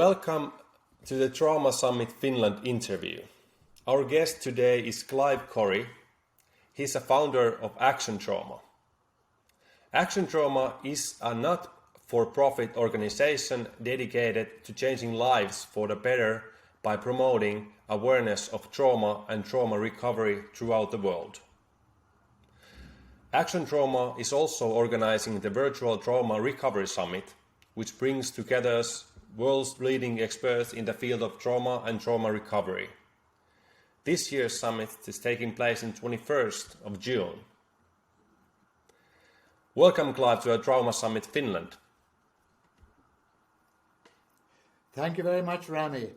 Welcome to the Trauma Summit Finland interview. Our guest today is Clive Corry. He's a founder of Action Trauma. Action Trauma is a not-for-profit organization dedicated to changing lives for the better by promoting awareness of trauma and trauma recovery throughout the world. Action Trauma is also organizing the virtual Trauma Recovery Summit, which brings together world's leading experts in the field of trauma and trauma recovery. This year's summit is taking place on 21st of June. Welcome, Clive, to a Trauma Summit Finland. Thank you very much, Rami.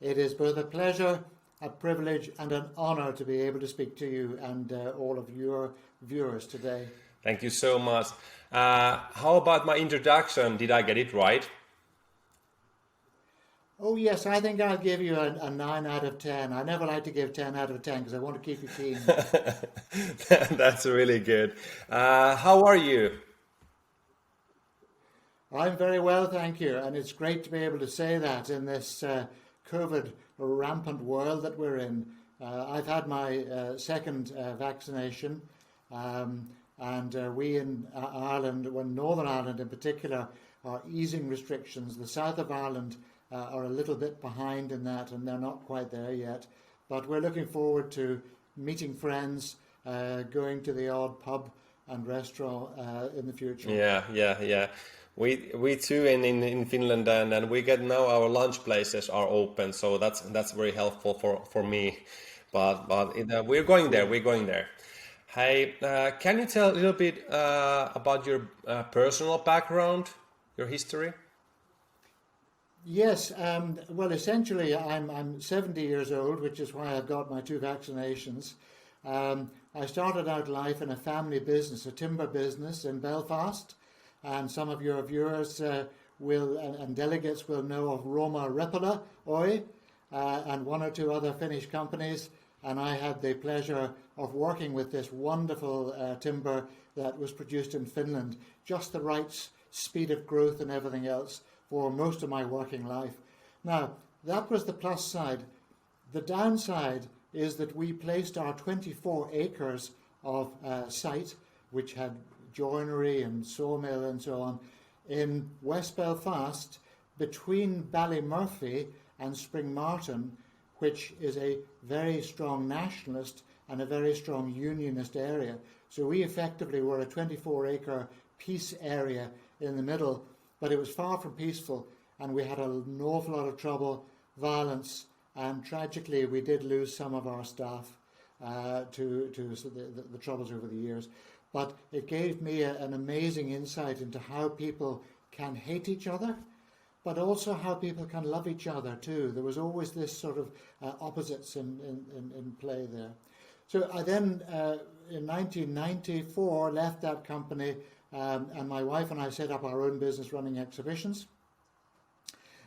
It is both a pleasure, a privilege and an honour to be able to speak to you and all of your viewers today. Thank you so much. How about my introduction? Did I get it right? Oh yes, I think I'll give you a 9 out of 10. I never like to give 10 out of 10 because I want to keep you keen. That's really good. How are you? I'm very well, thank you. And it's great to be able to say that in this COVID rampant world that we're in. I've had my second vaccination, and we in Ireland, Northern Ireland in particular, are easing restrictions. The south of Ireland are a little bit behind in that, and they're not quite there yet. But we're looking forward to meeting friends, going to the odd pub and restaurant in the future. Yeah. We too in Finland, and we get now our lunch places are open, so that's very helpful for me. But we're going there. Hey, can you tell a little bit about your personal background, your history? Yes, well, essentially, I'm 70 years old, which is why I've got my 2 vaccinations. I started out life in a family business, a timber business in Belfast, and some of your viewers and delegates will know of Roma Repola Oy and 1 or 2 other Finnish companies. And I had the pleasure of working with this wonderful timber that was produced in Finland, just the right speed of growth and everything else for most of my working life. Now, that was the plus side. The downside is that we placed our 24 acres of site, which had joinery and sawmill and so on, in West Belfast between Ballymurphy and Springmartin, which is a very strong nationalist and a very strong unionist area. So we effectively were a 24-acre peace area in the middle, but it was far from peaceful, and we had an awful lot of trouble, violence, and tragically we did lose some of our staff to the troubles over the years. But it gave me an amazing insight into how people can hate each other, but also how people can love each other too. There was always this sort of opposites in play there. So I then, in 1994, left that company, and my wife and I set up our own business running exhibitions.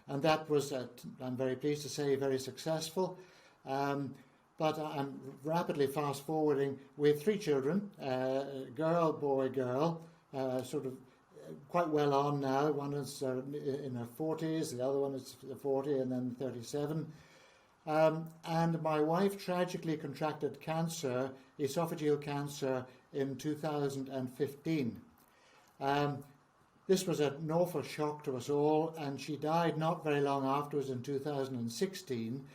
And that was, I'm very pleased to say, very successful. But I'm rapidly fast forwarding with 3 children, girl, boy, girl, sort of quite well on now. One is in her 40s, the other one is 40 and then 37. And my wife tragically contracted cancer, esophageal cancer, in 2015. This was an awful shock to us all, and she died not very long afterwards in 2016.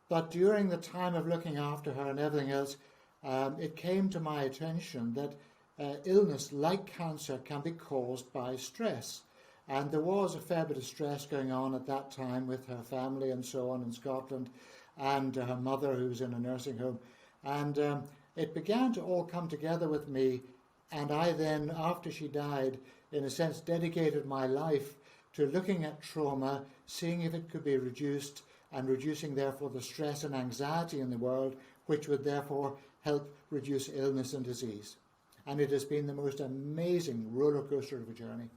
But during the time of looking after her and everything else, it came to my attention that illness like cancer can be caused by stress. And there was a fair bit of stress going on at that time with her family and so on in Scotland, and her mother who was in a nursing home. And it began to all come together with me, and I then, after she died, in a sense dedicated my life to looking at trauma, seeing if it could be reduced, and reducing therefore the stress and anxiety in the world, which would therefore help reduce illness and disease. And it has been the most amazing roller coaster of a journey.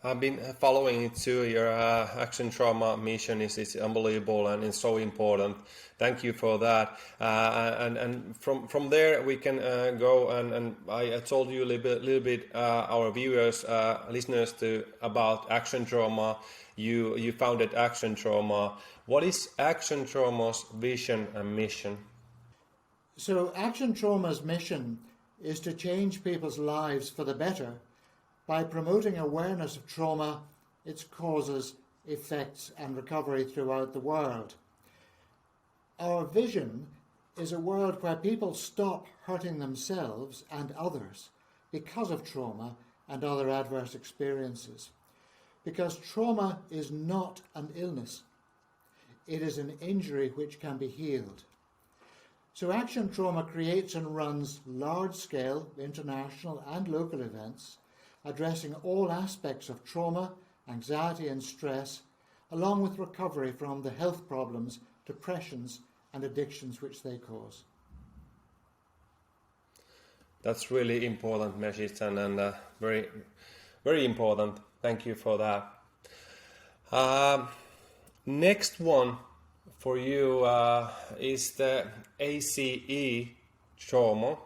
I've been following it too. Your Action Trauma mission is unbelievable and it's so important. Thank you for that. And from there we can go and I told you a little bit our viewers, listeners about Action Trauma. You founded Action Trauma. What is Action Trauma's vision and mission? So Action Trauma's mission is to change people's lives for the better by promoting awareness of trauma, its causes, effects and recovery throughout the world. Our vision is a world where people stop hurting themselves and others because of trauma and other adverse experiences. Because trauma is not an illness. It is an injury which can be healed. So Action Trauma creates and runs large-scale international and local events addressing all aspects of trauma, anxiety and stress, along with recovery from the health problems, depressions and addictions which they cause. That's really important message and very, very important. Thank you for that. Next one for you is the ACE trauma.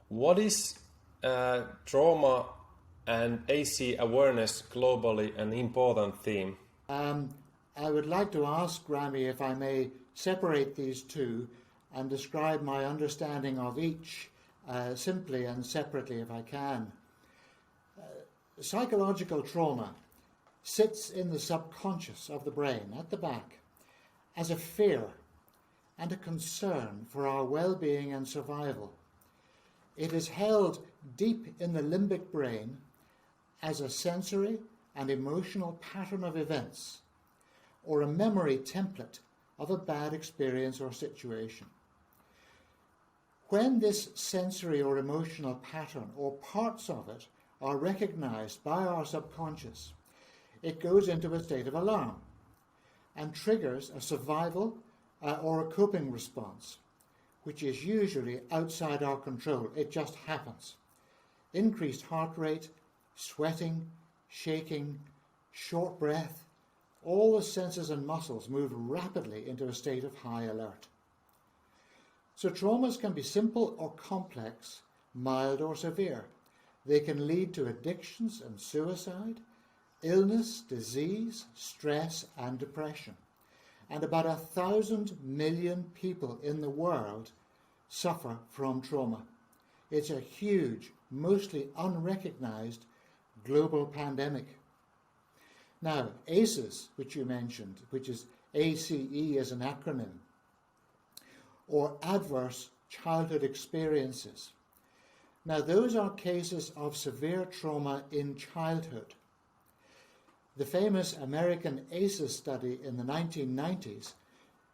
What is trauma and AC awareness globally an important theme? I would like to ask Rami if I may separate these two and describe my understanding of each simply and separately if I can. Psychological trauma sits in the subconscious of the brain at the back as a fear and a concern for our well-being and survival. It is held deep in the limbic brain as a sensory and emotional pattern of events or a memory template of a bad experience or situation. When this sensory or emotional pattern or parts of it are recognized by our subconscious, it goes into a state of alarm and triggers a survival or a coping response, which is usually outside our control. It just happens. Increased heart rate, sweating, shaking, short breath, all the senses and muscles move rapidly into a state of high alert. So traumas can be simple or complex, mild or severe. They can lead to addictions and suicide, illness, disease, stress and depression. And about 1,000 million people in the world suffer from trauma. It's a huge, mostly unrecognized global pandemic. Now, ACEs, which you mentioned, which is ACE as an acronym, or adverse childhood experiences. Now, those are cases of severe trauma in childhood. The famous American ACEs study in the 1990s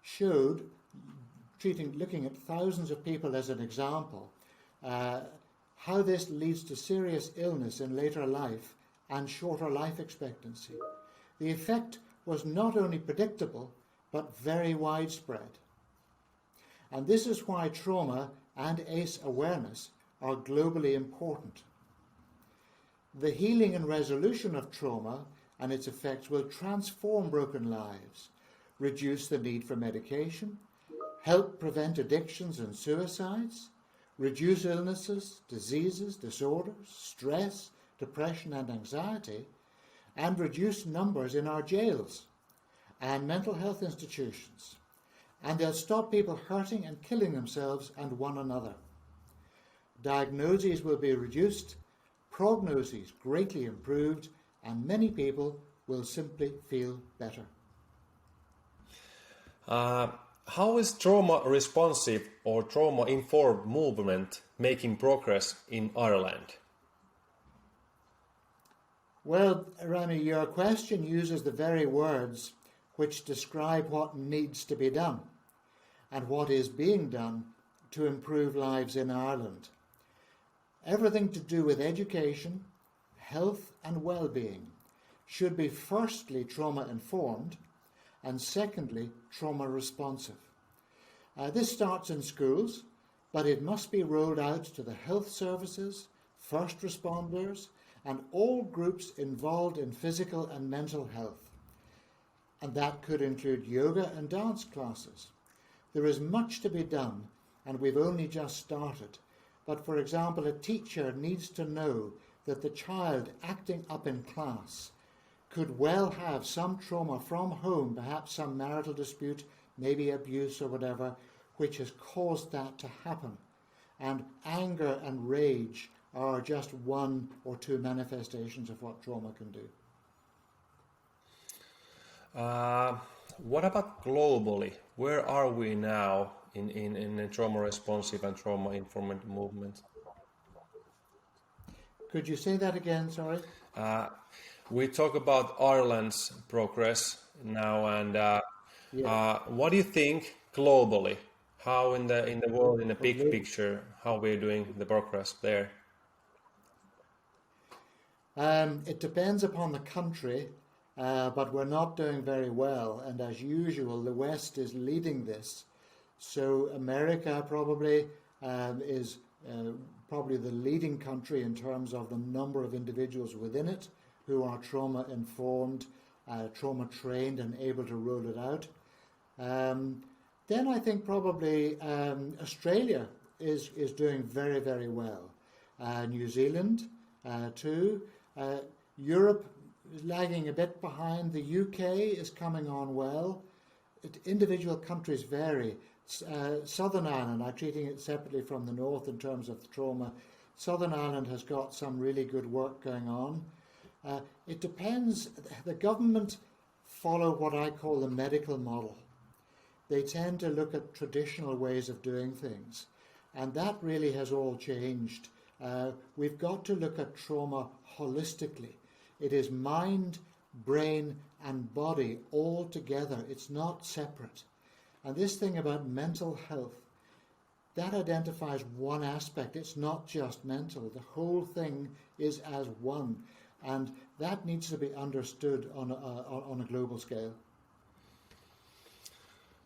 showed, looking at thousands of people as an example, how this leads to serious illness in later life and shorter life expectancy. The effect was not only predictable, but very widespread. And this is why trauma and ACE awareness are globally important. The healing and resolution of trauma and its effects will transform broken lives, reduce the need for medication, help prevent addictions and suicides, reduce illnesses, diseases, disorders, stress, depression and anxiety, and reduce numbers in our jails and mental health institutions. And they'll stop people hurting and killing themselves and one another. Diagnoses will be reduced, prognoses greatly improved, and many people will simply feel better. How is trauma-responsive or trauma-informed movement making progress in Ireland? Well, Rami, your question uses the very words which describe what needs to be done and what is being done to improve lives in Ireland. Everything to do with education, health and well-being should be firstly trauma-informed and secondly trauma-responsive. This starts in schools, but it must be rolled out to the health services, first responders and all groups involved in physical and mental health. And that could include yoga and dance classes. There is much to be done, and we've only just started. But for example, a teacher needs to know that the child acting up in class could well have some trauma from home, perhaps some marital dispute, maybe abuse or whatever, which has caused that to happen. And anger and rage are just one or two manifestations of what trauma can do. What about globally? Where are we now in the trauma responsive and trauma informed movement? Could you say that again, sorry? We talk about Ireland's progress now, and what do you think globally? How in the world, in the big picture, how we're doing the progress there? It depends upon the country, but we're not doing very well. And as usual, the West is leading this. So America probably is probably the leading country in terms of the number of individuals within it who are trauma informed, trauma trained and able to roll it out. Then I think probably Australia is doing very, very well. New Zealand too. Europe is lagging a bit behind. The UK is coming on well. Individual countries vary. Southern Ireland, I'm treating it separately from the north in terms of trauma. Southern Ireland has got some really good work going on. It depends. The government follow what I call the medical model. They tend to look at traditional ways of doing things. And that really has all changed. We've got to look at trauma holistically. It is mind, brain, and body all together. It's not separate. And this thing about mental health, that identifies one aspect. It's not just mental. The whole thing is as one. And that needs to be understood on a global scale.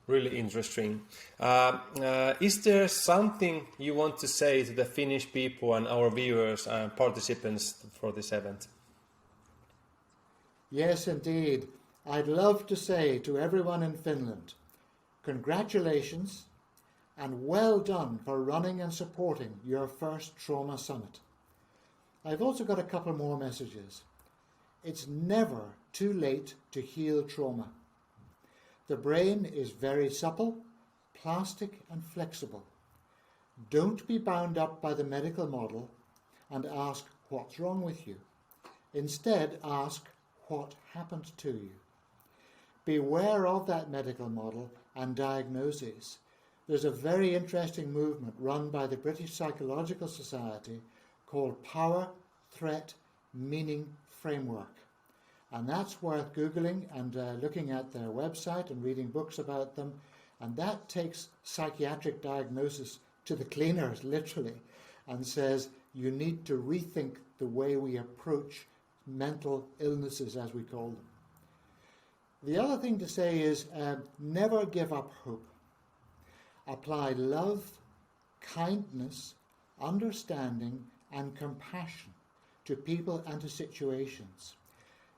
Really interesting. Is there something you want to say to the Finnish people and our viewers and participants for this event? Yes, indeed. I'd love to say to everyone in Finland, congratulations and well done for running and supporting your first Trauma Summit. I've also got a couple more messages. It's never too late to heal trauma. The brain is very supple, plastic and flexible. Don't be bound up by the medical model and ask what's wrong with you. Instead, ask what happened to you. Beware of that medical model and diagnoses. There's a very interesting movement run by the British Psychological Society called Power, Threat, Meaning Framework. And that's worth Googling and looking at their website and reading books about them. And that takes psychiatric diagnosis to the cleaners, literally, and says you need to rethink the way we approach mental illnesses, as we call them. The other thing to say is never give up hope. Apply love, kindness, understanding, and compassion to people and to situations.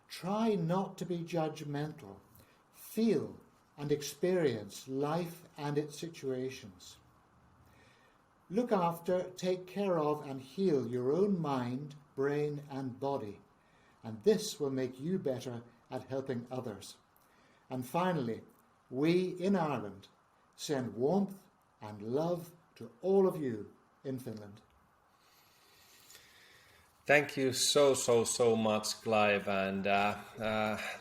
Try not to be judgmental. Feel and experience life and its situations. Look after, take care of, and heal your own mind, brain, and body. And this will make you better at helping others. And finally, we in Ireland send warmth and love to all of you in Finland. Thank you so much, Clive, and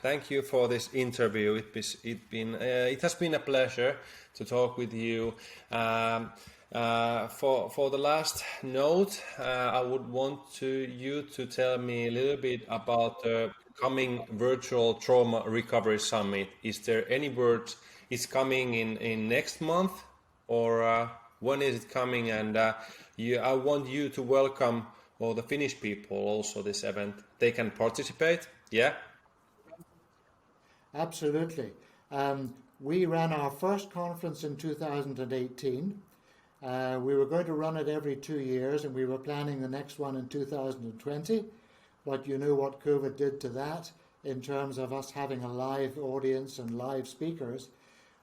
thank you for this interview. It has been a pleasure to talk with you. For the last note, I would want you to tell me a little bit about the coming virtual trauma recovery summit. Is there any word? It's coming in next month, or when is it coming? And I want you to welcome all the Finnish people also this event. They can participate, yeah? Absolutely. We ran our first conference in 2018. We were going to run it every 2 years, and we were planning the next one in 2020. but you know what COVID did to that in terms of us having a live audience and live speakers.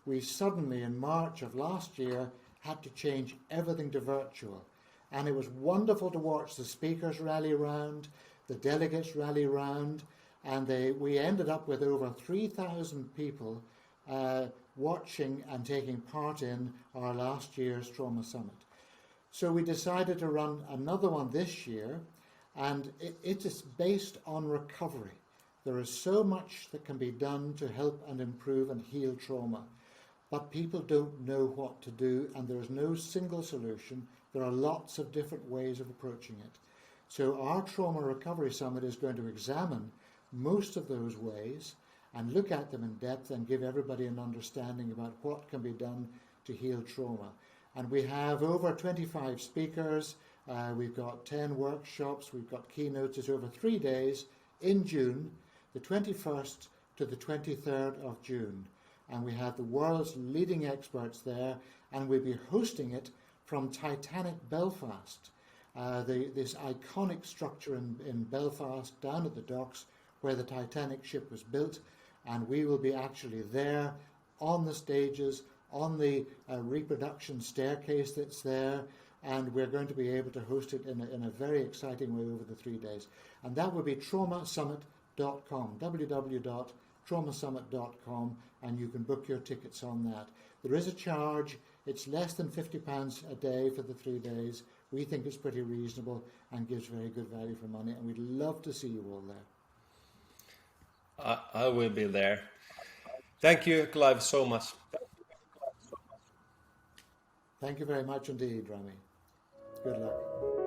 We suddenly, in March of last year, had to change everything to virtual. And it was wonderful to watch the speakers rally round, the delegates rally round, and we ended up with over 3,000 people watching and taking part in our last year's Trauma Summit. So we decided to run another one this year, and it is based on recovery. There is so much that can be done to help and improve and heal trauma, but people don't know what to do, and there is no single solution. There are lots of different ways of approaching it. So our Trauma Recovery Summit is going to examine most of those ways and look at them in depth and give everybody an understanding about what can be done to heal trauma. And we have over 25 speakers, we've got 10 workshops, we've got keynotes. It's over 3 days in June, the 21st to the 23rd of June. And we have the world's leading experts there, and we'll be hosting it from Titanic Belfast, this iconic structure in Belfast, down at the docks where the Titanic ship was built, and we will be actually there on the stages, on the reproduction staircase that's there, and we're going to be able to host it in a very exciting way over the 3 days. And that will be TraumaSummit.com, www.TraumaSummit.com, and you can book your tickets on that. There is a charge. It's less than £50 a day for the 3 days. We think it's pretty reasonable and gives very good value for money, and we'd love to see you all there. I will be there. Thank you, Clive, so much. Thank you very much indeed, Rami. Good luck.